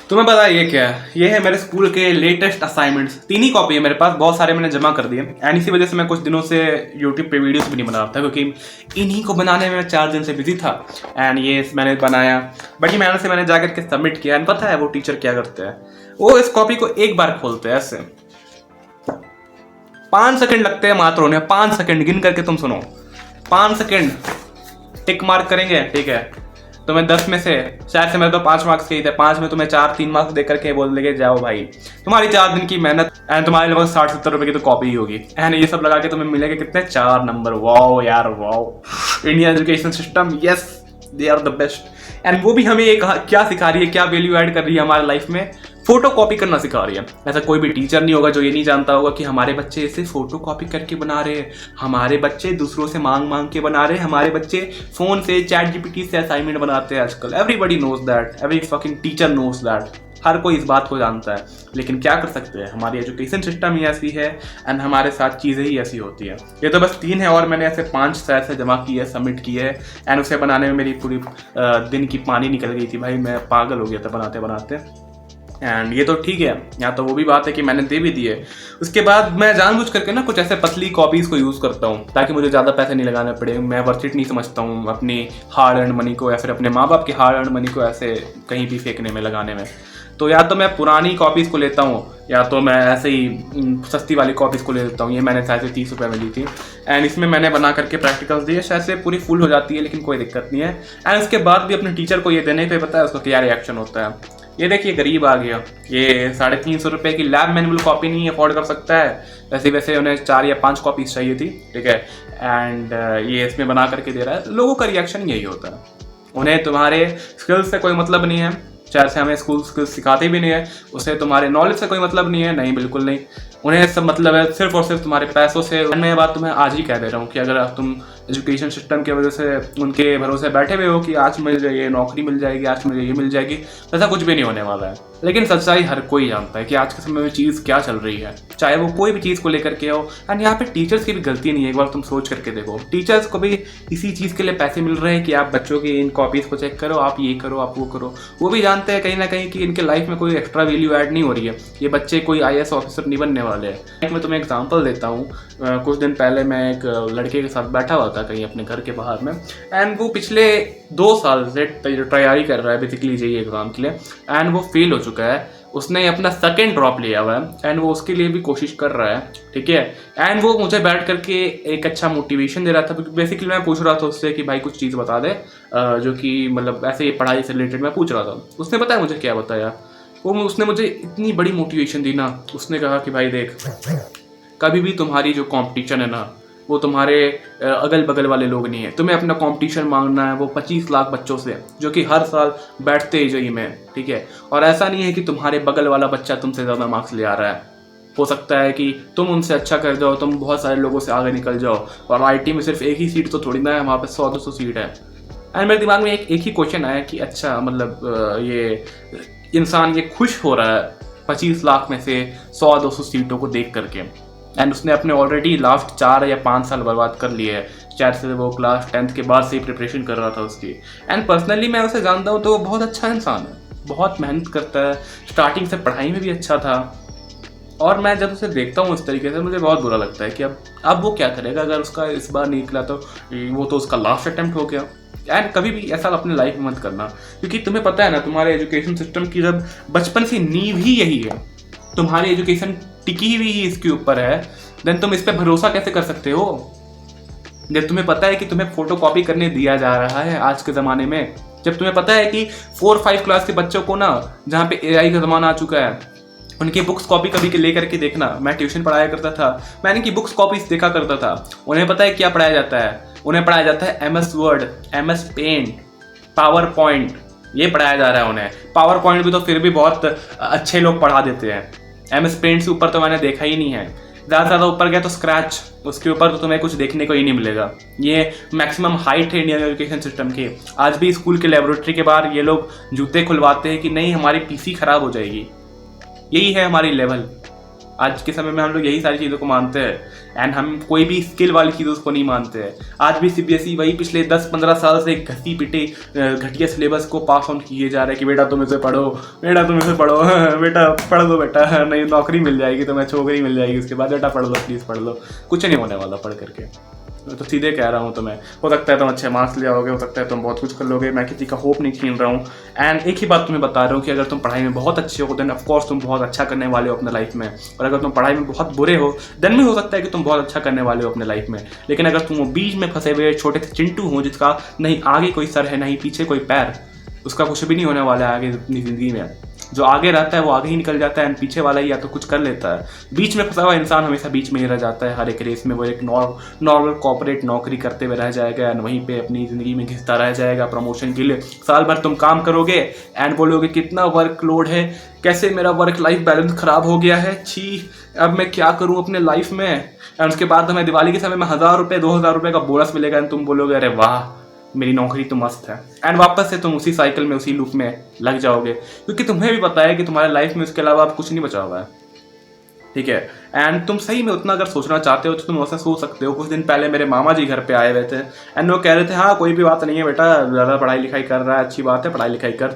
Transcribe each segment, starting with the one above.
तुम्हें पता है ये क्या है? ये है मेरे स्कूल के लेटेस्ट असाइनमेंट्स। 3 ही कॉपी है मेरे पास, बहुत सारे मैंने जमा कर दिए एंड इसी वजह से मैं कुछ दिनों से यूट्यूब पे वीडियोस भी नहीं बना रहा था, क्योंकि इन्हीं को बनाने में मैं 4 दिन से बिजी था। एंड ये मैंने बनाया, बड़ी मेहनत से मैंने जाकर के सबमिट किया। एंड पता है वो टीचर क्या करते हैं? वो इस कॉपी को एक बार खोलते हैं ऐसे, 5 सेकंड लगते हैं मात्र उन्हें। 5 सेकंड गिन करके तुम सुनो, 5 सेकंड टिक मार्क करेंगे, ठीक है। तुम्हें 10 में से शायद से मेरे तो 5 मार्क्स के थे, 5 में तुम्हें 4-3 मार्क्स दे करके बोल देंगे जाओ भाई, तुम्हारी 4 दिन की मेहनत एंड तुम्हारे लगभग 60-70 रुपए की तो कॉपी ही होगी। एंड ये सब लगा के तुम्हें मिलेंगे कितने? 4 नंबर। वाओ यार wow, Indian education system, yes they are the best. And वो भी हमें एक क्या सिखा रही है, क्या वैल्यू ऐड कर रही है हमारे लाइफ में? फोटो कॉपी करना सिखा रही है। ऐसा कोई भी टीचर नहीं होगा जो ये नहीं जानता होगा कि हमारे बच्चे इसे फोटो कॉपी करके बना रहे हैं, हमारे बच्चे दूसरों से मांग के बना रहे हैं, हमारे बच्चे फोन से चैट जीपीटी से असाइनमेंट बनाते हैं आजकल। Everybody knows that, every fucking teacher knows that, हर कोई इस बात को जानता है। लेकिन क्या कर सकते हैं, हमारी एजुकेशन सिस्टम ही ऐसी है एंड हमारे साथ चीज़ें ही ऐसी होती है। ये तो बस 3 है और मैंने ऐसे 5 शायद से जमा की है, सबमिट की है। एंड उसे बनाने में मेरी पूरी दिन की पानी निकल गई थी भाई, मैं पागल हो गया था बनाते बनाते। एंड ये तो ठीक है, यहाँ तो वो भी बात है कि मैंने दे भी दिए। उसके बाद मैं जानबूझ करके ना कुछ ऐसे पतली कॉपीज़ को यूज़ करता हूँ ताकि मुझे ज़्यादा पैसे नहीं लगाने पड़े। मैं वर्थ इट नहीं समझता हूँ अपनी हार्ड अर्न मनी को या फिर अपने माँ बाप की हार्ड अर्न मनी को ऐसे कहीं भी फेंकने में, लगाने में। तो या तो मैं पुरानी कॉपीज़ को लेता हूँ या तो मैं ऐसे ही सस्ती वाली कॉपीज़ को ले लेता हूँ। ये मैंने शायद से 30 रुपये में ली थी एंड इसमें मैंने बना करके प्रैक्टिकल्स दिए। शायद से पूरी फुल हो जाती है लेकिन कोई दिक्कत नहीं है। एंड उसके बाद भी अपने टीचर को ये देने पे पता है उसका क्या रिएक्शन होता है? ये देखिए गरीब आ गया, ये 350 रुपये की लैब मैनुअल कॉपी नहीं अफोर्ड कर सकता है, वैसे उन्हें 4 या 5 कॉपीज चाहिए थी, ठीक है। एंड ये इसमें बना करके दे रहा है। लोगों का रिएक्शन यही होता है, उन्हें तुम्हारे स्किल्स से कोई मतलब नहीं है। शायद से हमें स्कूल स्किल्स सिखाते भी नहीं है, उसे तुम्हारे नॉलेज से कोई मतलब नहीं है, नहीं बिल्कुल नहीं। उन्हें सब मतलब है सिर्फ और सिर्फ तुम्हारे पैसों से। मैं ये बात तुम्हें आज ही कह दे रहा हूँ कि अगर तुम एजुकेशन सिस्टम की वजह से उनके भरोसे बैठे हुए हो कि आज मुझे ये नौकरी मिल जाएगी, आज मुझे ये मिल जाएगी, ऐसा कुछ भी नहीं होने वाला है। लेकिन सच्चाई हर कोई जानता है कि आज के समय में चीज़ क्या चल रही है, चाहे वो कोई भी चीज़ को लेकर के हो। एंड यहाँ पे टीचर्स की भी गलती नहीं है, एक बार तुम सोच करके देखो। टीचर्स को भी इसी चीज़ के लिए पैसे मिल रहे हैं कि आप बच्चों की इन कॉपीज़ को चेक करो, आप ये करो, आप वो करो। वो भी जानते हैं कहीं ना कहीं कि इनके लाइफ में कोई एक्स्ट्रा वैल्यू ऐड नहीं हो रही है, ये बच्चे कोई IAS ऑफिसर नहीं बनने वाले हैं। मैं तुम्हें एग्जांपल देता हूँ। कुछ दिन पहले मैं एक लड़के के साथ बैठा हुआ था कहीं अपने घर के बाहर में एंड वो पिछले 2 साल से तैयारी कर रहा है बेसिकली JEE एग्ज़ाम के लिए एंड वो फेल हो चुका है। उसने अपना 2nd ड्रॉप लिया हुआ है एंड वो उसके लिए भी कोशिश कर रहा है, ठीक है। एंड वो मुझे बैठ करके एक अच्छा मोटिवेशन दे रहा था। बेसिकली मैं पूछ रहा था उससे कि भाई कुछ चीज़ बता दे जो कि मतलब ऐसे ही पढ़ाई से रिलेटेड मैं पूछ रहा था। उसने पता है मुझे क्या बताया? उसने मुझे इतनी बड़ी मोटिवेशन दी ना। उसने कहा कि भाई देख, कभी भी तुम्हारी जो कंपटीशन है ना वो तुम्हारे अगल बगल वाले लोग नहीं है। तुम्हें अपना कंपटीशन मांगना है वो 25 लाख बच्चों से जो कि हर साल बैठते ही JEE में, ठीक है। और ऐसा नहीं है कि तुम्हारे बगल वाला बच्चा तुमसे ज़्यादा मार्क्स ले आ रहा है। हो सकता है कि तुम उनसे अच्छा कर जाओ, तुम बहुत सारे लोगों से आगे निकल जाओ। और IT में सिर्फ एक ही सीट तो थोड़ी ना है, वहाँ पे 100-200 सीट है। एंड मेरे दिमाग में एक ही क्वेश्चन आया कि अच्छा मतलब ये इंसान ये खुश हो रहा है 25 लाख में से 100-200 सीटों को देख करके। एंड उसने अपने ऑलरेडी लास्ट 4 या 5 साल बर्बाद कर लिए है। शायद से वो क्लास 10th के बाद से ही प्रिपरेशन कर रहा था उसकी। एंड पर्सनली मैं उसे जानता हूँ तो वो बहुत अच्छा इंसान है, बहुत मेहनत करता है, स्टार्टिंग से पढ़ाई में भी अच्छा था। और मैं जब उसे देखता हूँ इस तरीके से मुझे बहुत बुरा लगता है कि अब वो क्या करेगा अगर उसका इस बार नहीं निकला तो वो तो उसका लास्ट अटेम्प्ट हो गया। एंड कभी भी ऐसा अपने लाइफ में मत करना, क्योंकि तुम्हें पता है ना तुम्हारे एजुकेशन सिस्टम की जब बचपन से नींव ही यही है, तुम्हारी एजुकेशन टिकी हुई ही इसके ऊपर है, देन तुम इस पर भरोसा कैसे कर सकते हो? जब तुम्हें पता है कि तुम्हें फोटो कॉपी करने दिया जा रहा है आज के ज़माने में, जब तुम्हें पता है कि 4-5 क्लास के बच्चों को ना, जहाँ पे AI का ज़माना आ चुका है, उनकी बुक्स कॉपी कभी ले करके देखना। मैं ट्यूशन पढ़ाया करता था, मैं इनकी बुक्स कॉपीज देखा करता था। उन्हें पता है क्या पढ़ाया जाता है? उन्हें पढ़ाया जाता है MS word, MS paint, PowerPoint, ये पढ़ाया जा रहा है उन्हें। पावर पॉइंट भी तो फिर भी बहुत अच्छे लोग पढ़ा देते हैं, MS पेंट से ऊपर तो मैंने देखा ही नहीं है। ज़्यादा से ज़्यादा ऊपर गया तो स्क्रैच, उसके ऊपर तो तुम्हें कुछ देखने को ही नहीं मिलेगा। ये मैक्सिमम हाइट है इंडियन एजुकेशन सिस्टम की। आज भी स्कूल के लेबोरेटरी के बाहर ये लोग जूते खुलवाते हैं कि नहीं हमारी PC खराब हो जाएगी। यही है हमारी लेवल। आज के समय में हम लोग यही सारी चीज़ों को मानते हैं एंड हम कोई भी स्किल वाली चीज़ उसको नहीं मानते हैं। आज भी CBSE वही पिछले 10-15 साल से घसी पिटे घटिया सिलेबस को पास ऑन किए जा रहे हैं कि बेटा तुम इसे पढ़ो, बेटा तुम इसे पढ़ो, बेटा पढ़ लो, बेटा नहीं नौकरी मिल जाएगी, तुम्हें छोकरी मिल जाएगी, उसके बाद बेटा पढ़ लो, प्लीज़ पढ़ लो। कुछ नहीं होने वाला पढ़ करके, तो सीधे कह रहा हूँ तुम्हें। हो सकता है तुम अच्छे मार्क्स ले आओगे, हो सकता है तुम बहुत कुछ कर लोगे, मैं किसी का होप नहीं छीन रहा हूँ। एंड एक ही बात तुम्हें बता रहा हूँ कि अगर तुम पढ़ाई में बहुत अच्छे हो देन ऑफकोर्स तुम बहुत अच्छा करने वाले हो अपने लाइफ में, और अगर तुम पढ़ाई में बहुत बुरे हो देन भी हो सकता है कि तुम बहुत अच्छा करने वाले हो अपने लाइफ में। लेकिन अगर तुम बीच में फंसे हुए छोटे से चिंटू हो जिसका नहीं आगे कोई सर है नहीं पीछे कोई पैर, उसका कुछ भी नहीं होने वाला है आगे अपनी ज़िंदगी में। जो आगे रहता है वो आगे ही निकल जाता है एंड पीछे वाला ही या तो कुछ कर लेता है। बीच में फंसा हुआ इंसान हमेशा बीच में ही रह जाता है हर एक रेस में। वो एक नॉर्मल कॉर्पोरेट नौकरी करते हुए रह जाएगा एंड वहीं पे अपनी ज़िंदगी में घिसता रह जाएगा प्रमोशन के लिए। साल भर तुम काम करोगे एंड बोलोगे कितना वर्कलोड है, कैसे मेरा वर्क लाइफ बैलेंस ख़राब हो गया है, छी अब मैं क्या करूँ अपने लाइफ में। एंड उसके बाद हमें दिवाली के समय में 1000 रुपये 2000 रुपये का बोनस मिलेगा एंड तुम बोलोगे अरे वाह मेरी नौकरी तो मस्त है। एंड वापस से तुम उसी साइकिल में उसी लूप में लग जाओगे, क्योंकि तुम्हें भी पता है कि तुम्हारे लाइफ में उसके अलावा अब कुछ नहीं बचा हुआ है, ठीक है। एंड तुम सही में उतना अगर सोचना चाहते हो तो तुम ऐसा सोच सकते हो। कुछ दिन पहले मेरे मामा जी घर पे आए हुए थे एंड वो कह रहे थे हाँ कोई भी बात नहीं है बेटा, ज़्यादा पढ़ाई लिखाई कर रहा है, अच्छी बात है, पढ़ाई लिखाई कर,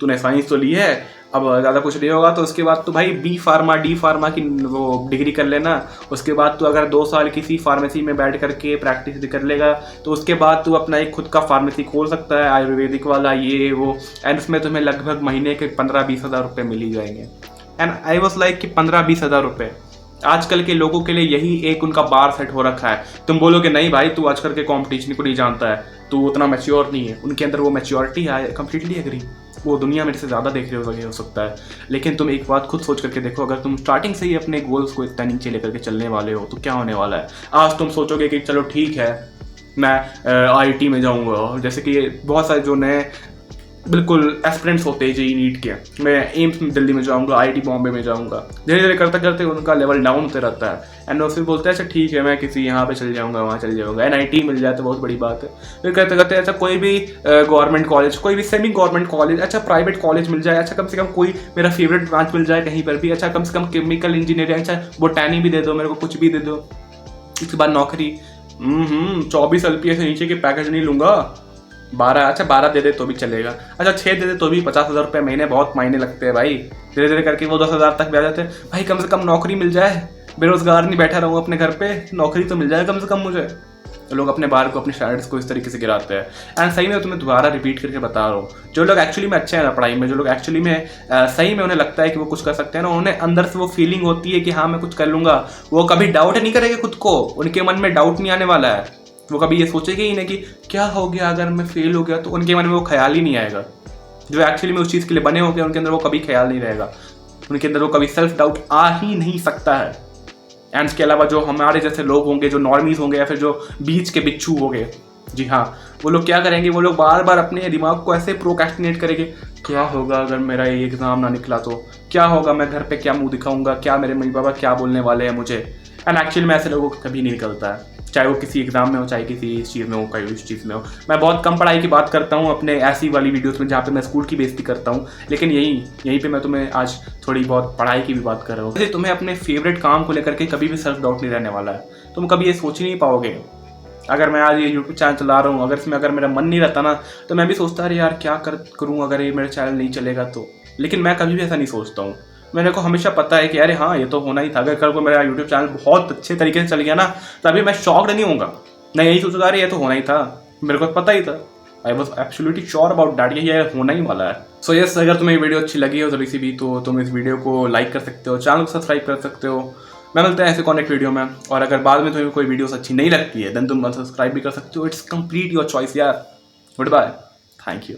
तूने साइंस तो ली है, अब ज़्यादा कुछ नहीं होगा तो उसके बाद तो भाई B फार्मा D फार्मा की वो डिग्री कर लेना। उसके बाद तो अगर 2 साल किसी फार्मेसी में बैठ करके प्रैक्टिस कर लेगा तो उसके बाद तू अपना एक खुद का फार्मेसी खोल सकता है, आयुर्वेदिक वाला ये वो, एंड उसमें तुम्हें लगभग महीने के 15-20 हज़ार रुपये मिल ही जाएंगे। एंड आई वॉज लाइक कि 15-20 हज़ार रुपये आजकल के लोगों के लिए यही एक उनका बार सेट हो रखा है। तुम बोलोगे नहीं भाई तू आजकल के कॉम्पिटिशन को नहीं जानता है, तू उतना मैच्योर नहीं है, उनके अंदर वो मैच्योरिटी है, कंप्लीटली एग्री, वो दुनिया मेरे से ज़्यादा देख रहे हो सकता है। लेकिन तुम एक बात खुद सोच करके देखो, अगर तुम स्टार्टिंग से ही अपने गोल्स को इतना नीचे लेकर के चलने वाले हो तो क्या होने वाला है। आज तुम सोचोगे कि चलो ठीक है मैं IIT में जाऊँगा, जैसे कि बहुत सारे जो नए बिल्कुल एस्पिरेंट्स होते हैं जी नीट के, मैं एम्स दिल्ली में जाऊँगा, IIT बॉम्बे में जाऊँगा, धीरे धीरे करते करते उनका लेवल डाउन होते रहता है एंड वो फिर बोलते हैं अच्छा ठीक है मैं किसी यहाँ पे चल जाऊँगा, वहाँ चल जाऊँगा, NIT मिल जाए तो बहुत बड़ी बात है। फिर करते करते अच्छा कोई भी गवर्नमेंट कॉलेज, कोई भी सेमी गवर्नमेंट कॉलेज, अच्छा प्राइवेट कॉलेज मिल जाए, अच्छा कम से कम कोई मेरा फेवरेट ब्रांच मिल जाए कहीं पर भी, अच्छा कम से कम केमिकल इंजीनियरिंग, अच्छा बोटैनी भी दे दो मेरे को, कुछ भी दे दो। उसके बाद नौकरी 24 LPA से नीचे के पैकेज नहीं लूँगा, 12, अच्छा 12 दे दे तो भी चलेगा, अच्छा 6 दे दे तो भी 50,000 रुपये महीने बहुत मायने लगते हैं भाई। धीरे धीरे करके वो 10,000 तक भी आ जाते हैं भाई। कम से कम नौकरी मिल जाए, बेरोजगार नहीं बैठा रहूँ अपने घर पे, नौकरी तो मिल जाए कम से कम मुझे। तो लोग अपने बार को अपने स्टैंडर्ड्स को इस तरीके से गिराते हैं। एंड सही में तुम्हें दोबारा रिपीट करके बता रहा हूँ, जो लोग एक्चुअली में अच्छे हैं पढ़ाई में, जो लोग एक्चुअली में सही में उन्हें लगता है कि वो कुछ कर सकते हैं ना, उन्हें अंदर से वो फीलिंग होती है कि हाँ मैं कुछ कर लूँगा, वो कभी डाउट नहीं करेंगे खुद को, उनके मन में डाउट नहीं आने वाला है। वो कभी ये सोचेंगे ही नहीं कि क्या हो गया अगर मैं फेल हो गया, तो उनके मन में वो ख्याल ही नहीं आएगा। जो एक्चुअली में उस चीज़ के लिए बने हो गए उनके अंदर वो कभी ख्याल नहीं रहेगा, उनके अंदर वो कभी सेल्फ डाउट आ ही नहीं सकता है। एंड इसके अलावा जो हमारे जैसे लोग होंगे, जो नॉर्मीज होंगे या फिर जो बीच के बिच्छू होंगे, जी हाँ, वो लोग क्या करेंगे, वो लोग बार बार अपने दिमाग को ऐसे प्रोक्रेस्टिनेट करेंगे, क्या होगा अगर मेरा ये एग्ज़ाम ना निकला तो, क्या होगा मैं घर पे क्या मुंह दिखाऊंगा, क्या मेरे मम्मी पापा क्या बोलने वाले हैं मुझे। एंड एक्चुअली में ऐसे लोगों को कभी नहीं निकलता है, चाहे वो किसी एग्जाम में हो, चाहे किसी इस चीज़ में हो, कहीं इस चीज़ में हो। मैं बहुत कम पढ़ाई की बात करता हूँ अपने ऐसी वाली वीडियोस में जहाँ पे मैं स्कूल की बेइज्जती करता हूँ, लेकिन यहीं पे मैं तुम्हें आज थोड़ी बहुत पढ़ाई की भी बात कर रहा हूँ। जैसे तुम्हें अपने फेवरेट काम को लेकर के कभी भी सेल्फ डाउट नहीं रहने वाला है, तुम कभी ये सोच ही नहीं पाओगे। अगर मैं आज ये यूट्यूब चैनल चला रहा हूँ, अगर इसमें अगर मेरा मन नहीं रहता ना तो मैं भी सोचता अरे यार क्या करूँ अगर ये मेरा चैनल नहीं चलेगा तो, लेकिन मैं कभी भी ऐसा नहीं सोचता हूँ। मेरे को हमेशा पता है कि अरे हाँ ये तो होना ही था। अगर कल को मेरा यूट्यूब चैनल बहुत अच्छे तरीके से चल गया ना तभी मैं शॉक्ड नहीं होऊंगा, मैं यही सोचूंगा अरे ये तो होना ही था, मेरे को पता ही था, I was absolutely sure about that, ये होना ही वाला है। सो यस, अगर तुम्हें वीडियो अच्छी लगी हो थोड़ी सी भी तो तुम इस वीडियो को लाइक कर सकते हो, चैनल को सब्सक्राइब कर सकते हो। मैं मिलता है ऐसे कॉन्टेक्ट वीडियो में, और अगर बाद में तुम्हें कोई वीडियोस अच्छी नहीं लगती है देन तुम सब्सक्राइब भी कर सकते हो, इट्स कंप्लीट योर चॉइस यार। Goodbye, thank you.